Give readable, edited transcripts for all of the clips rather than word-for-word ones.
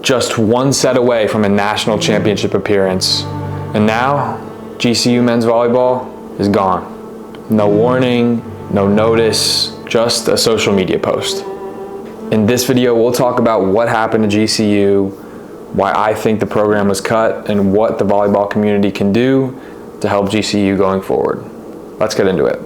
just one set away from a national championship appearance. And now, GCU men's volleyball is gone. No warning, no notice, just a social media post. In this video, we'll talk about what happened to GCU, why I think the program was cut, and what the volleyball community can do to help GCU going forward. Let's get into it.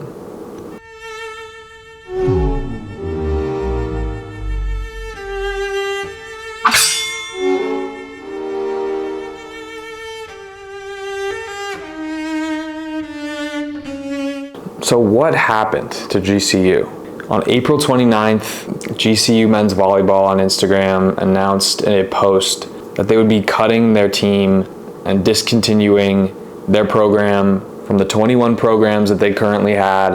So what happened to GCU? On April 29th, GCU men's volleyball on Instagram announced in a post that they would be cutting their team and discontinuing their program from the 21 programs that they currently had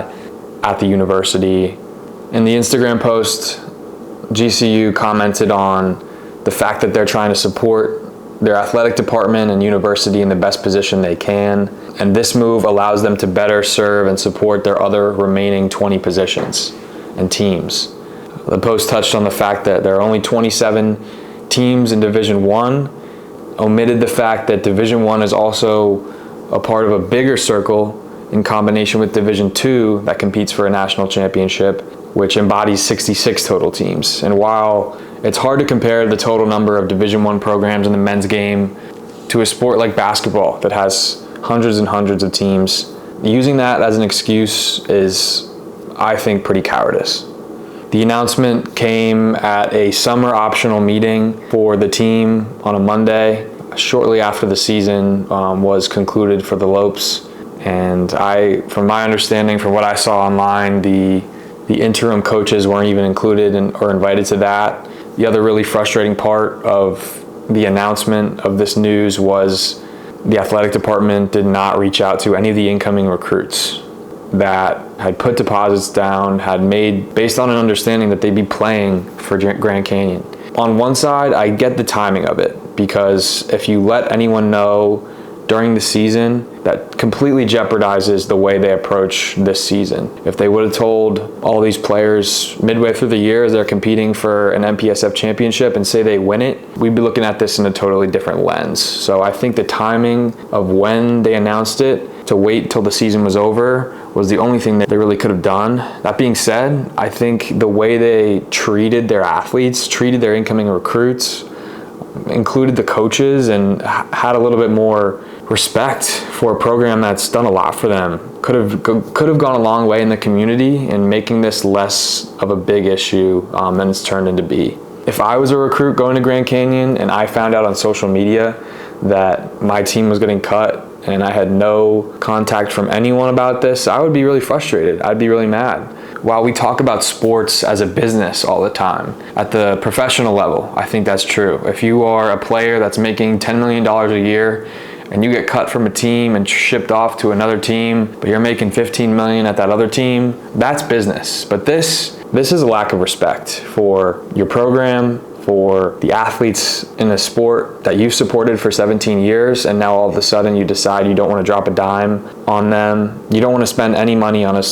at the university. In the Instagram post, GCU commented on the fact that they're trying to support their athletic department and university in the best position they can, and this move allows them to better serve and support their other remaining 20 positions and teams. The post touched on the fact that there are only 27 teams in Division I, omitted the fact that Division I is also a part of a bigger circle in combination with Division II that competes for a national championship, which embodies 66 total teams. And while it's hard to compare the total number of Division I programs in the men's game to a sport like basketball that has hundreds and hundreds of teams, using that as an excuse is, I think, pretty cowardice. The announcement came at a summer optional meeting for the team on a Monday, shortly after the season was concluded for the Lopes. And from my understanding, from what I saw online, the interim coaches weren't even included or invited to that. The other really frustrating part of the announcement of this news was the athletic department did not reach out to any of the incoming recruits that had put deposits down, had made based on an understanding that they'd be playing for Grand Canyon. On one side, I get the timing of it, because if you let anyone know during the season, that completely jeopardizes the way they approach this season. If they would have told all these players midway through the year as they're competing for an MPSF championship and say they win it, we'd be looking at this in a totally different lens. So I think the timing of when they announced it to wait till the season was over was the only thing that they really could have done. That being said, I think the way they treated their athletes, treated their incoming recruits, included the coaches, and had a little bit more respect for a program that's done a lot for them, could have gone a long way in the community in making this less of a big issue than it's turned into be. If I was a recruit going to Grand Canyon and I found out on social media that my team was getting cut and I had no contact from anyone about this, I would be really frustrated. I'd be really mad. While we talk about sports as a business all the time, at the professional level, I think that's true. If you are a player that's making $10 million a year and you get cut from a team and shipped off to another team, but you're making $15 million at that other team, that's business. But this is a lack of respect for your program, for the athletes in a sport that you've supported for 17 years, and now all of a sudden you decide you don't want to drop a dime on them. You don't want to spend any money on a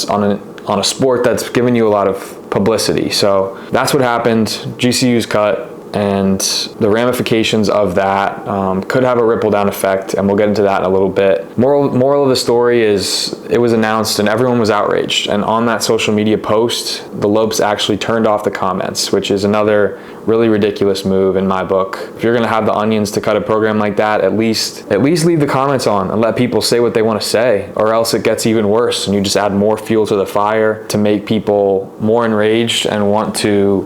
sport that's given you a lot of publicity. So that's what happened. GCU's cut, and the ramifications of that could have a ripple down effect, and we'll get into that in a little bit. Moral of the story is it was announced and everyone was outraged, and on that social media post, the Lopes actually turned off the comments, which is another really ridiculous move in my book. If you're gonna have the onions to cut a program like that, at least leave the comments on and let people say what they want to say, or else it gets even worse and you just add more fuel to the fire to make people more enraged and want to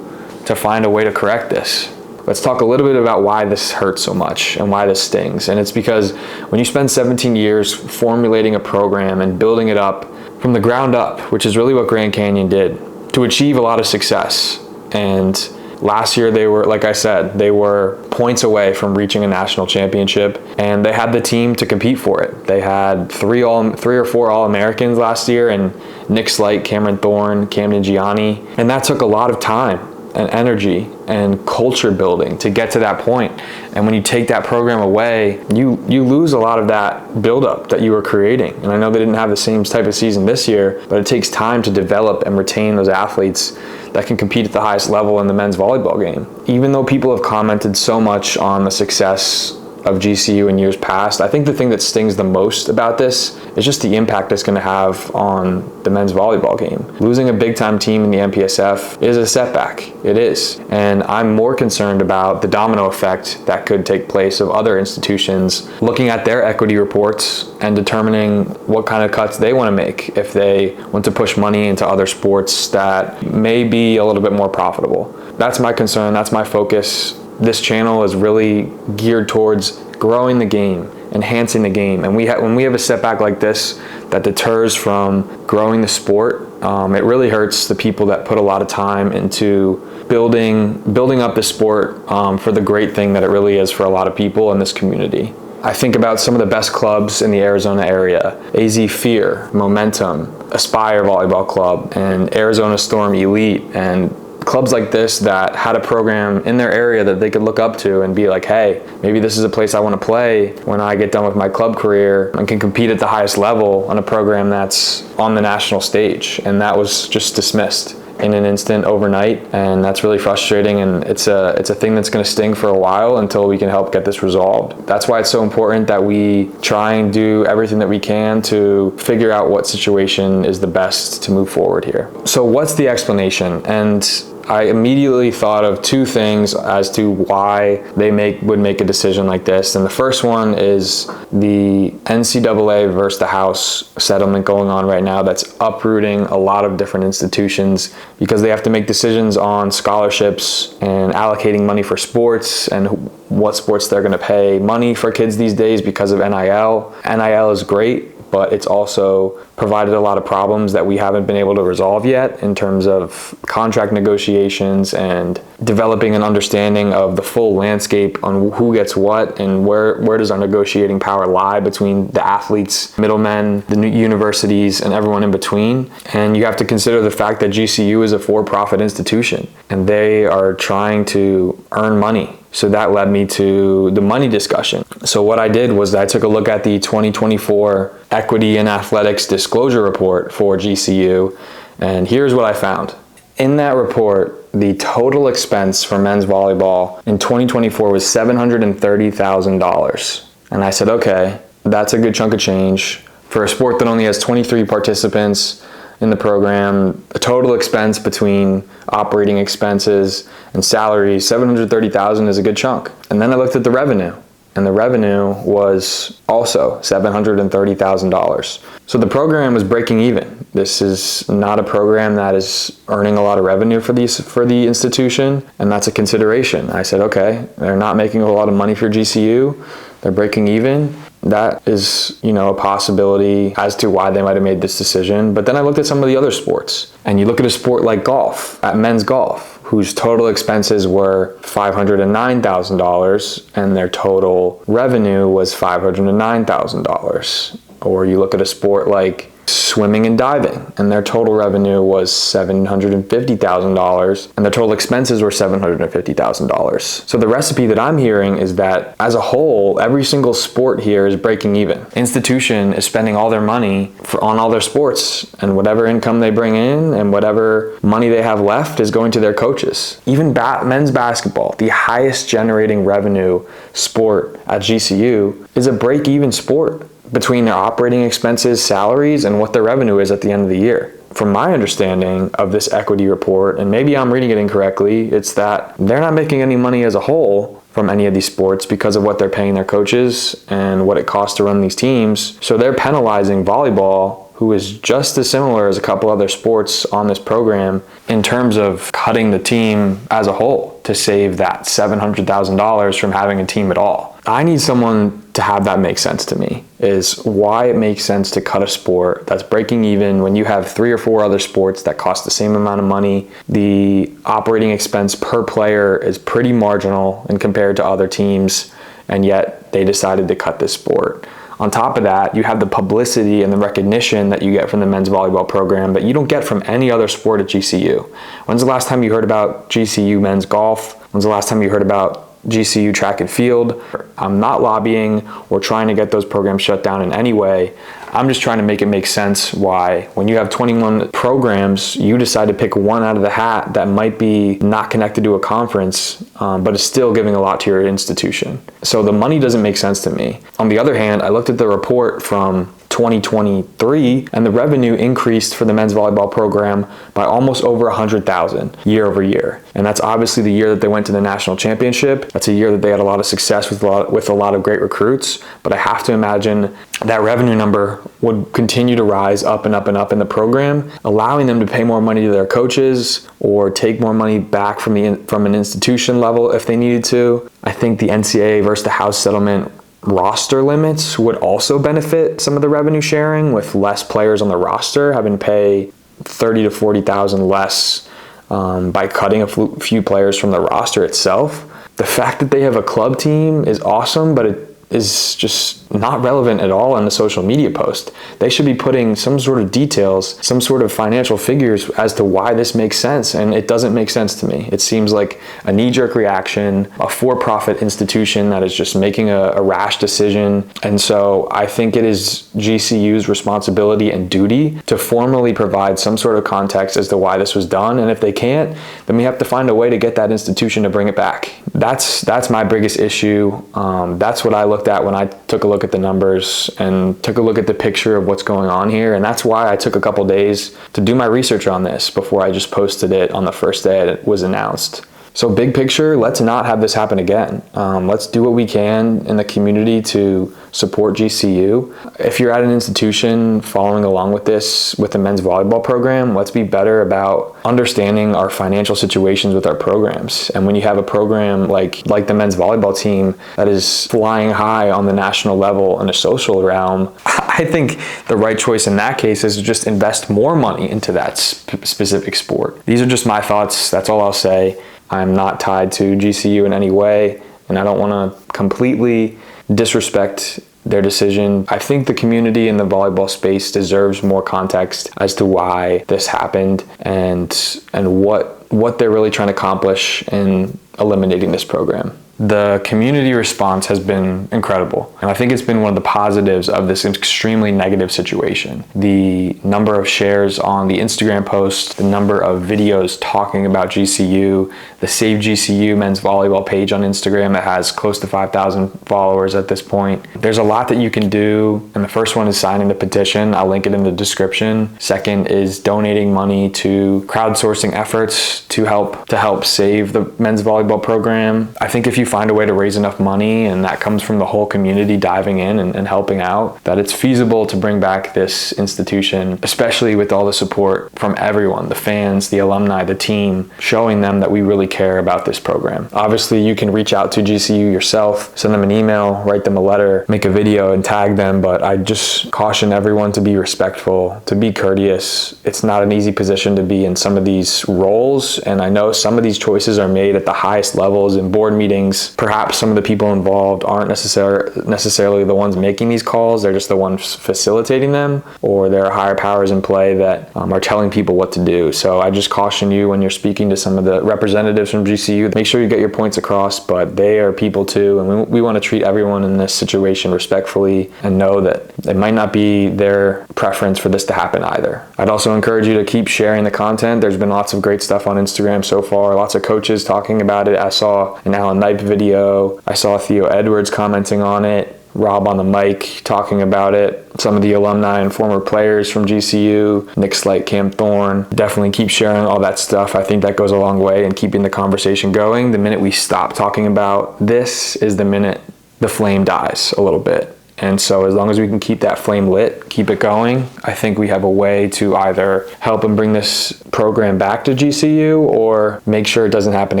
find a way to correct this. Let's talk a little bit about why this hurts so much and why this stings. And it's because when you spend 17 years formulating a program and building it up from the ground up, which is really what Grand Canyon did, to achieve a lot of success. And last year they were, like I said, they were points away from reaching a national championship, and they had the team to compete for it. They had three or four All-Americans last year, and Nick Slight, Cameron Thorne, Camden Gianni, and that took a lot of time and energy and culture building to get to that point. And when you take that program away, you lose a lot of that buildup that you were creating. And I know they didn't have the same type of season this year, but it takes time to develop and retain those athletes that can compete at the highest level in the men's volleyball game. Even though people have commented so much on the success of GCU in years past, I think the thing that stings the most about this is just the impact it's going to have on the men's volleyball game. Losing a big time team in the MPSF is a setback. It is. And I'm more concerned about the domino effect that could take place of other institutions looking at their equity reports and determining what kind of cuts they want to make if they want to push money into other sports that may be a little bit more profitable. That's my concern. That's my focus. This channel is really geared towards growing the game, enhancing the game. And when we have a setback like this that deters from growing the sport, it really hurts the people that put a lot of time into building up the sport for the great thing that it really is for a lot of people in this community. I think about some of the best clubs in the Arizona area: AZ Fear, Momentum, Aspire Volleyball Club, and Arizona Storm Elite, and clubs like this that had a program in their area that they could look up to and be like, hey, maybe this is a place I want to play when I get done with my club career and can compete at the highest level on a program that's on the national stage. And that was just dismissed in an instant overnight, and that's really frustrating, and it's a thing that's going to sting for a while until we can help get this resolved. That's why it's so important that we try and do everything that we can to figure out what situation is the best to move forward here. So what's the explanation? And I immediately thought of two things as to why they would make a decision like this. And the first one is the NCAA versus the House settlement going on right now that's uprooting a lot of different institutions because they have to make decisions on scholarships and allocating money for sports and what sports they're going to pay money for kids these days because of NIL. NIL is great, but it's also provided a lot of problems that we haven't been able to resolve yet in terms of contract negotiations and developing an understanding of the full landscape on who gets what and where does our negotiating power lie between the athletes, middlemen, the universities, and everyone in between. And you have to consider the fact that GCU is a for-profit institution and they are trying to earn money. So that led me to the money discussion. So what I did was I took a look at the 2024 Equity in Athletics Disclosure Report for GCU, and here's what I found. In that report, the total expense for men's volleyball in 2024 was $730,000. And I said, okay, that's a good chunk of change. For a sport that only has 23 participants in the program, a total expense between operating expenses and salaries, $730,000 is a good chunk. And then I looked at the revenue, and the revenue was also $730,000. So the program was breaking even. This is not a program that is earning a lot of revenue for the institution, and that's a consideration. I said, okay, they're not making a lot of money for GCU, they're breaking even. That is, a possibility as to why they might have made this decision. But then I looked at some of the other sports, and you look at a sport like golf, at men's golf, whose total expenses were $509,000 and their total revenue was $509,000. Or you look at a sport like swimming and diving, and their total revenue was $750,000 and their total expenses were $750,000. So the recipe that I'm hearing is that as a whole, every single sport here is breaking even. Institution is spending all their money on all their sports, and whatever income they bring in and whatever money they have left is going to their coaches. Even men's basketball, the highest generating revenue sport at GCU, is a break-even sport between their operating expenses, salaries, and what their revenue is at the end of the year. From my understanding of this equity report, and maybe I'm reading it incorrectly, it's that they're not making any money as a whole from any of these sports because of what they're paying their coaches and what it costs to run these teams. So they're penalizing volleyball, who is just as similar as a couple other sports on this program, in terms of cutting the team as a whole to save that $700,000 from having a team at all. I need someone to have that make sense to me, is why it makes sense to cut a sport that's breaking even when you have 3 or 4 other sports that cost the same amount of money. The operating expense per player is pretty marginal and compared to other teams, and yet they decided to cut this sport. On top of that, you have the publicity and the recognition that you get from the men's volleyball program that you don't get from any other sport at GCU. When's the last time you heard about GCU men's golf? When's the last time you heard about GCU track and field. I'm not lobbying or trying to get those programs shut down in any way. I'm just trying to make it make sense why, when you have 21 programs, you decide to pick one out of the hat that might be not connected to a conference, but is still giving a lot to your institution. So the money doesn't make sense to me. On the other hand, I looked at the report from 2023, and the revenue increased for the men's volleyball program by almost over 100,000 year over year. And that's obviously the year that they went to the national championship. That's a year that they had a lot of success with a lot of great recruits. But I have to imagine that revenue number would continue to rise up and up and up in the program, allowing them to pay more money to their coaches or take more money back from an institution level if they needed to. I think the NCAA versus the House settlement roster limits would also benefit some of the revenue sharing, with less players on the roster having to pay 30 to 40,000 less by cutting a few players from the roster itself. The fact that they have a club team is awesome, but it is just not relevant at all in the social media post. They should be putting some sort of details, some sort of financial figures as to why this makes sense, and it doesn't make sense to me. It seems like a knee-jerk reaction, a for-profit institution that is just making a rash decision. And so I think it is GCU's responsibility and duty to formally provide some sort of context as to why this was done, and if they can't, then we have to find a way to get that institution to bring it back. That's my biggest issue. That's what I looked at when I took a look at the numbers and took a look at the picture of what's going on here. And that's why I took a couple days to do my research on this before I just posted it on the first day it was announced. So big picture, let's not have this happen again. Let's do what we can in the community to support GCU. If you're at an institution following along with this, with the men's volleyball program, let's be better about understanding our financial situations with our programs. And when you have a program like the men's volleyball team that is flying high on the national level in a social realm, I think the right choice in that case is to just invest more money into that specific sport. These are just my thoughts. That's all I'll say. I'm not tied to GCU in any way, and I don't want to completely disrespect their decision. I think the community in the volleyball space deserves more context as to why this happened and what they're really trying to accomplish in eliminating this program. The community response has been incredible, and I think it's been one of the positives of this extremely negative situation. The number of shares on the Instagram post, the number of videos talking about GCU, the Save GCU men's volleyball page on Instagram that has close to 5,000 followers at this point. There's a lot that you can do, and the first one is signing the petition. I'll link it in the description. Second is donating money to crowdsourcing efforts to help save the men's volleyball program. I think if you find a way to raise enough money, and that comes from the whole community diving in and helping out, that it's feasible to bring back this institution, especially with all the support from everyone, the fans, the alumni, the team, showing them that we really care about this program. Obviously, you can reach out to GCU yourself, send them an email, write them a letter, make a video and tag them, but I just caution everyone to be respectful, to be courteous. It's not an easy position to be in some of these roles, and I know some of these choices are made at the highest levels in board meetings. Perhaps some of the people involved aren't necessarily the ones making these calls, they're just the ones facilitating them, or there are higher powers in play that are telling people what to do. So I just caution you when you're speaking to some of the representatives from GCU, make sure you get your points across, but they are people too, and we want to treat everyone in this situation respectfully and know that it might not be their preference for this to happen either. I'd also encourage you to keep sharing the content. There's been lots of great stuff on Instagram so far, lots of coaches talking about it. I saw an Alan Knipe video. I saw Theo Edwards commenting on it, Rob on the mic talking about it, some of the alumni and former players from GCU, Nick Slight, Cam Thorne. Definitely keep sharing all that stuff. I think that goes a long way in keeping the conversation going. The minute we stop talking about this is the minute the flame dies a little bit. And so as long as we can keep that flame lit, keep it going, I think we have a way to either help and bring this program back to GCU or make sure it doesn't happen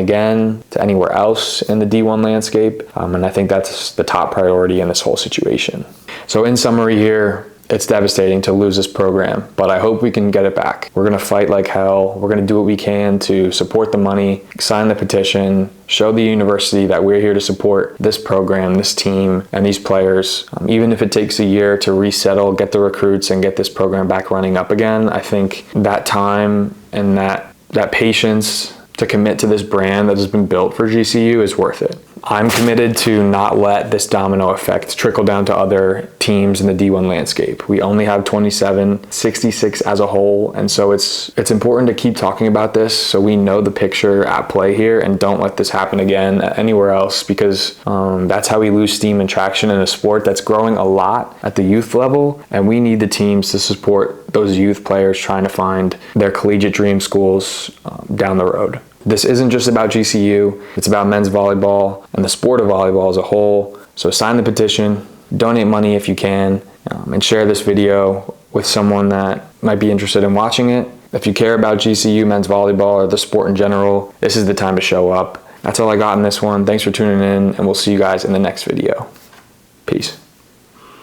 again to anywhere else in the D1 landscape. And I think that's the top priority in this whole situation. So in summary here, it's devastating to lose this program, but I hope we can get it back. We're going to fight like hell. We're going to do what we can to support the money, sign the petition, show the university that we're here to support this program, this team, and these players. Even if it takes a year to resettle, get the recruits, and get this program back running up again, I think that time and that patience to commit to this brand that has been built for GCU is worth it. I'm committed to not let this domino effect trickle down to other teams in the D1 landscape. We only have 27, 66 as a whole, and so it's important to keep talking about this so we know the picture at play here and don't let this happen again anywhere else, because that's how we lose steam and traction in a sport that's growing a lot at the youth level, and we need the teams to support those youth players trying to find their collegiate dream schools down the road. This isn't just about GCU, it's about men's volleyball and the sport of volleyball as a whole. So sign the petition, donate money if you can, and share this video with someone that might be interested in watching it. If you care about GCU men's volleyball or the sport in general, this is the time to show up. That's all I got in this one. Thanks for tuning in, and we'll see you guys in the next video. Peace.